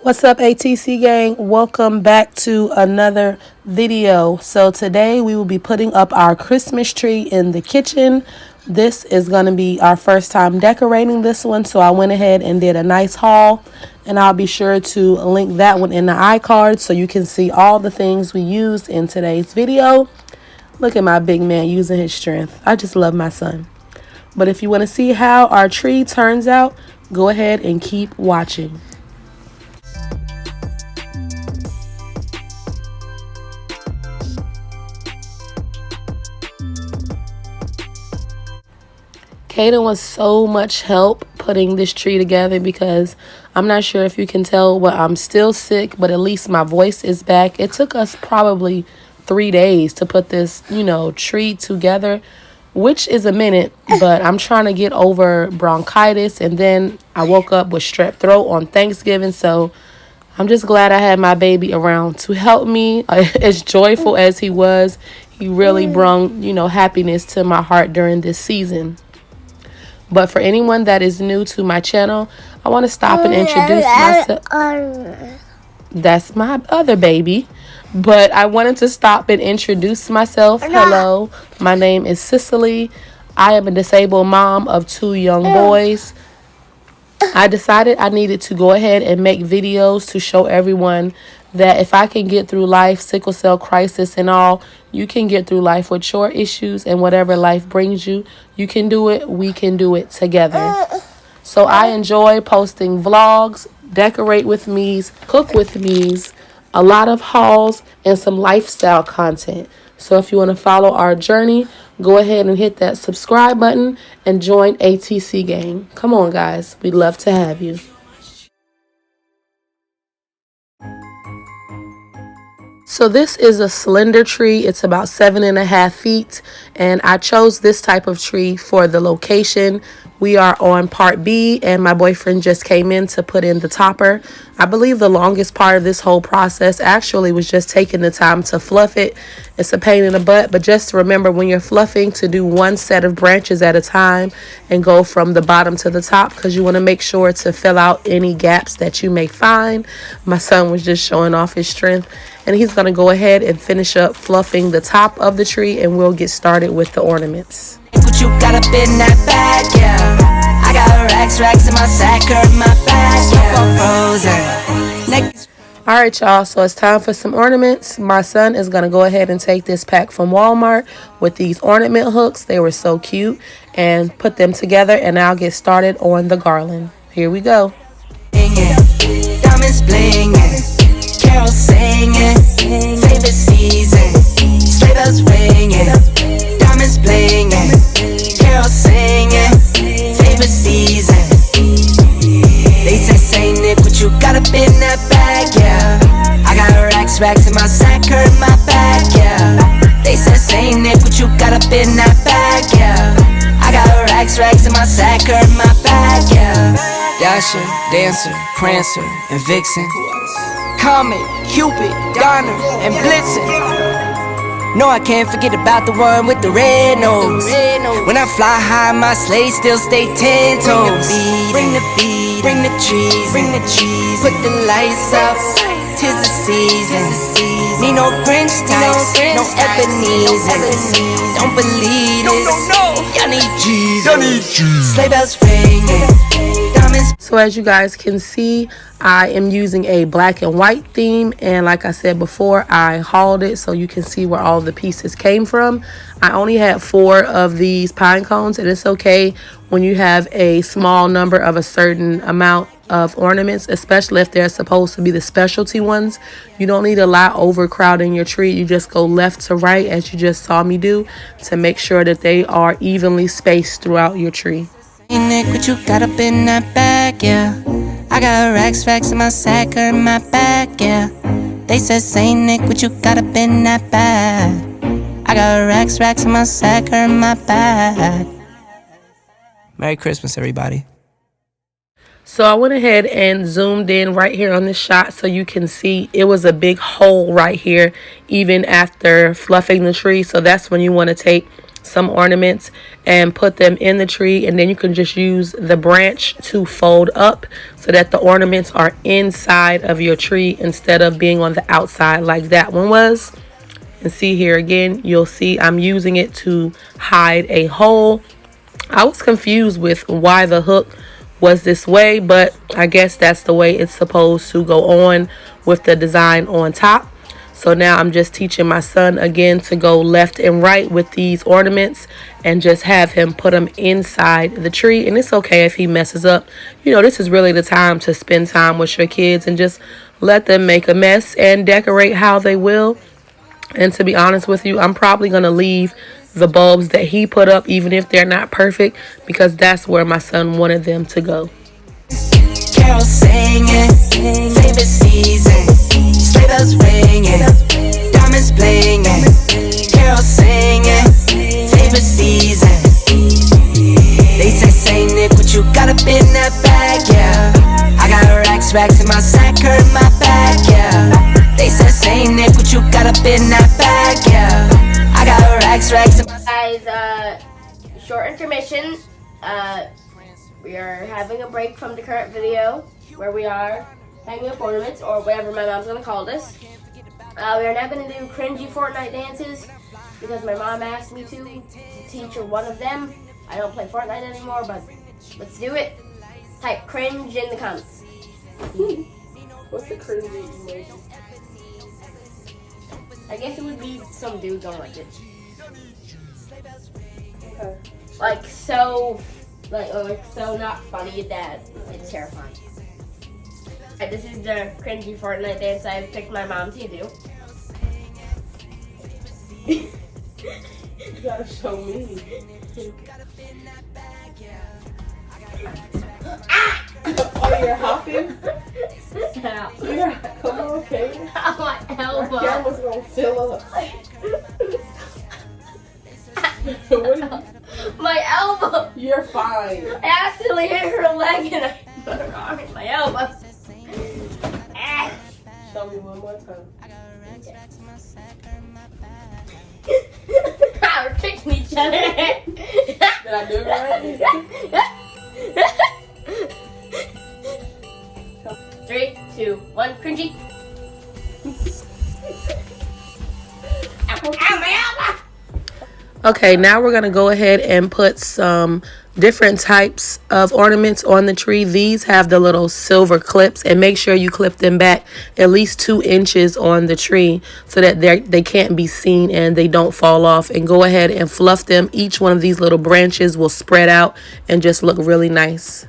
What's up, ATC gang? Welcome back to another video. So today we will be putting up our Christmas tree in the kitchen. This is going to be our first time decorating this one, so I went ahead and did a nice haul, and I'll be sure to link that one in the iCard so you can see all the things we used in today's video. Look at my big man using his strength. I just love my son. But if you want to see how our tree turns out, go ahead and keep watching. Kaden was so much help putting this tree together because I'm not sure if you can tell, but I'm still sick, but at least my voice is back. It took us probably 3 days to put this, tree together, which is a minute, but I'm trying to get over bronchitis, and then I woke up with strep throat on Thanksgiving, so I'm just glad I had my baby around to help me. As joyful as he was, he really brought, happiness to my heart during this season. But for anyone that is new to my channel, I want to stop and introduce myself. That's my other baby. But I wanted to stop and introduce myself. Hello, my name is CICELY. I am a disabled mom of 2 young boys. I decided I needed to go ahead and make videos to show everyone that if I can get through life, sickle cell crisis and all, you can get through life with your issues, and whatever life brings you, you can do it. We can do it together. So I enjoy posting vlogs, decorate with me's, cook with me's, a lot of hauls, and some lifestyle content. So if you want to follow our journey, go ahead and hit that subscribe button and join ATC gang. Come on, guys. We'd love to have you. So this is a slender tree. It's about 7.5 feet, and I chose this type of tree for the location. We are on part B, and my boyfriend just came in to put in the topper. I believe the longest part of this whole process actually was just taking the time to fluff it. It's a pain in the butt, but just remember when you're fluffing to do one set of branches at a time and go from the bottom to the top, because you want to make sure to fill out any gaps that you may find. My son was just showing off his strength, and he's going to go ahead and finish up fluffing the top of the tree, and we'll get started with the ornaments. What you got up in that bag, yeah. I got racks in my sack, in my bag, yeah. Alright, y'all, so it's time for some ornaments. My son is going to go ahead and take this pack from Walmart with these ornament hooks. They were so cute, and put them together, and I'll get started on the garland. Here we go. Diamonds blinging, carols singing, favorite season, sleigh bells ringing. Diamonds blinging, carols singing, favorite season. They say Nick, what you got up in that bag, yeah. I got racks in my sack, in my bag, yeah. They say Nick, what you got up in that bag, yeah. I got racks in my sack, in my bag, yeah. Dasher, Dancer, Prancer, and Vixen, Comet, Cupid, Donner, and Blitzen. No, I can't forget about the one with the red nose. When I fly high, my sleigh still stay 10 toes. Bring the beat, bring the cheese, put the lights up, 'tis the season. Need no Grinch types, no Ebenezer. Don't believe this, y'all need Jesus. Sleigh bells ringing. So as you guys can see, I am using a black and white theme, and like I said before, I hauled it so you can see where all the pieces came from. I only had 4 of these pine cones, and it's okay when you have a small number of a certain amount of ornaments, especially if they're supposed to be the specialty ones. You don't need a lot overcrowding your tree. You just go left to right, as you just saw me do, to make sure that they are evenly spaced throughout your tree. Nick, what you got up in that bag, yeah. I got racks in my sack, in my bag, yeah. They say Nick, what you got up in that bag. I got racks in my sack, in my bag. Merry Christmas, everybody. So I went ahead and zoomed in right here on this shot so you can see it was a big hole right here even after fluffing the tree. So that's when you want to take some ornaments and put them in the tree, and then you can just use the branch to fold up so that the ornaments are inside of your tree instead of being on the outside like that one was. And see here again, you'll see I'm using it to hide a hole. I was confused with why the hook was this way, but I guess that's the way it's supposed to go on with the design on top. So now I'm just teaching my son again to go left and right with these ornaments and just have him put them inside the tree. And it's okay if he messes up. You know, this is really the time to spend time with your kids and just let them make a mess and decorate how they will. And to be honest with you, I'm probably going to leave the bulbs that he put up, even if they're not perfect, because that's where my son wanted them to go. Carol singing, favorite season, sleigh bells ringing, diamonds blinging. Carol singing, favorite season. They say Nick, what you got up in that bag, yeah. I got racks in my sack, her in my bag, yeah. They say Nick, what you got up in that bag, yeah. I got racks in my sack. Guys, short intermission. We are having a break from the current video where we are hanging up ornaments, or whatever my mom's gonna call this. We are now gonna do cringy Fortnite dances because my mom asked me to teach her one of them. I don't play Fortnite anymore, but let's do it. Type cringe in the comments. What's the cringy emoji? I guess it would be some dude don't like it. Okay. Like so not funny that it's terrifying. And this is the cringy Fortnite dance I picked my mom to do. You gotta show me. Ah! Oh, you're hopping? Ow. Yeah, come on, okay. Ow, my elbow. My camera's gonna fill up. What are you? My elbow. You're fine. I accidentally hit her leg and I put her arm in my elbow. Ah. Show me one more time. We're kicking each other. Did I do it right? 3, 2, 1, cringy. Ow, ow, my elbow. Okay, now we're going to go ahead and put some different types of ornaments on the tree. These have the little silver clips, and make sure you clip them back at least 2 inches on the tree so that they can't be seen and they don't fall off. And go ahead and fluff them. Each one of these little branches will spread out and just look really nice.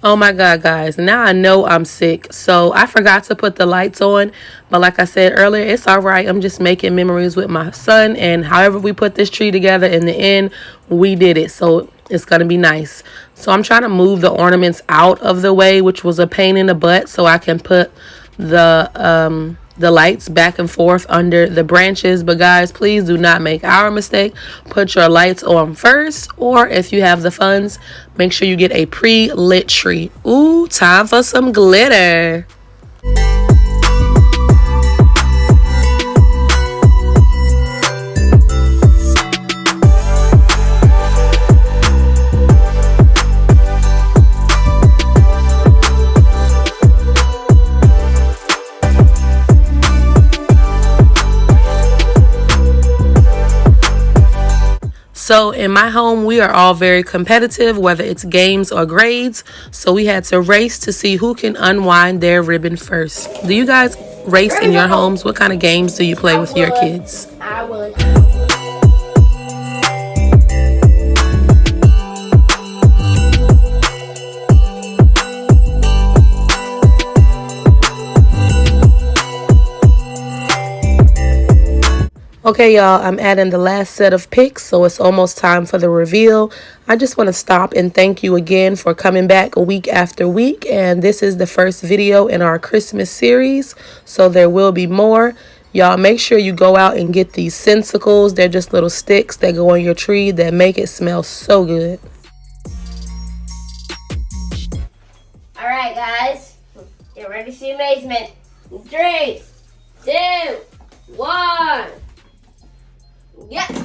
Oh my God, guys, now I know I'm sick. So I forgot to put the lights on. But like I said earlier, it's all right. I'm just making memories with my son. And however we put this tree together, in the end, we did it. So it's going to be nice. So I'm trying to move the ornaments out of the way, which was a pain in the butt, so I can put the lights back and forth under the branches. But guys, please do not make our mistake. Put your lights on first, or if you have the funds, make sure you get a pre-lit tree. Ooh, time for some glitter. So in my home, we are all very competitive, whether it's games or grades. So we had to race to see who can unwind their ribbon first. Do you guys race in your homes? What kind of games do you play with your kids? I would. Okay, y'all, I'm adding the last set of pics, so it's almost time for the reveal. I just want to stop and thank you again for coming back week after week, and this is the first video in our Christmas series, so there will be more. Y'all, make sure you go out and get these sensicles. They're just little sticks that go on your tree that make it smell so good. Alright, guys. Get ready to see amazement. 3, 2, 1. Yes!